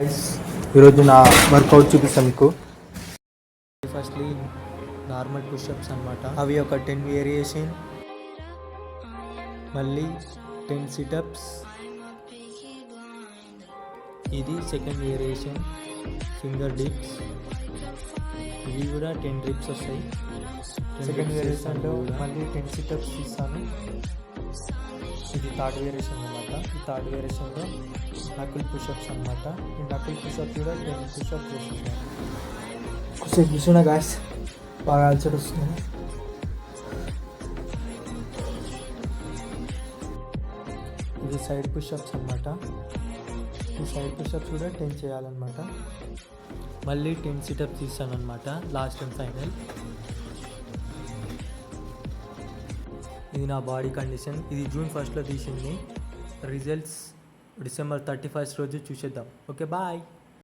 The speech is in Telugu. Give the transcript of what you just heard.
ఈరోజు నా వర్కౌట్ చూపిస్తాను మీకు. ఫస్ట్లీ నార్మల్ పుషప్స్ అనమాట, అవి ఒక 10 వేరియేషన్, మళ్ళీ 10 సిటప్స్, ఇది సెకండ్ వేరియేషన్ ఫింగర్ డిప్స్, ఇవి కూడా 10 డిప్స్ వస్తాయి. సెకండ్ వేరియేషన్లో మళ్ళీ 10 సిటప్స్ తీస్తాను. ఇది థర్డ్ వేరియేషన్ అనమాట. ఈ థర్డ్ వేరియేషన్లో నకిల్ పుషప్స్ అనమాట. ఈ నకిల్ పుషప్స్ కూడా 10 పుషప్స్ చేస్తున్నాను. కొంచెం కూర్చున్నా గాయస్, బాగా అలసట వస్తుంది. ఇది సైడ్ పుషప్స్ అనమాట. ఈ సైడ్ పుషప్స్ కూడా 10 చేయాలన్నమాట. మళ్ళీ 10 సిటప్స్ తీస్తాను అనమాట, లాస్ట్ అండ్ ఫైనల్. ఇది నా బాడీ కండిషన్. ఇది జూన్ 1లో తీసింది. రిజల్ట్స్ డిసెంబర్ 31 రోజు చూసేద్దాం. Okay, bye.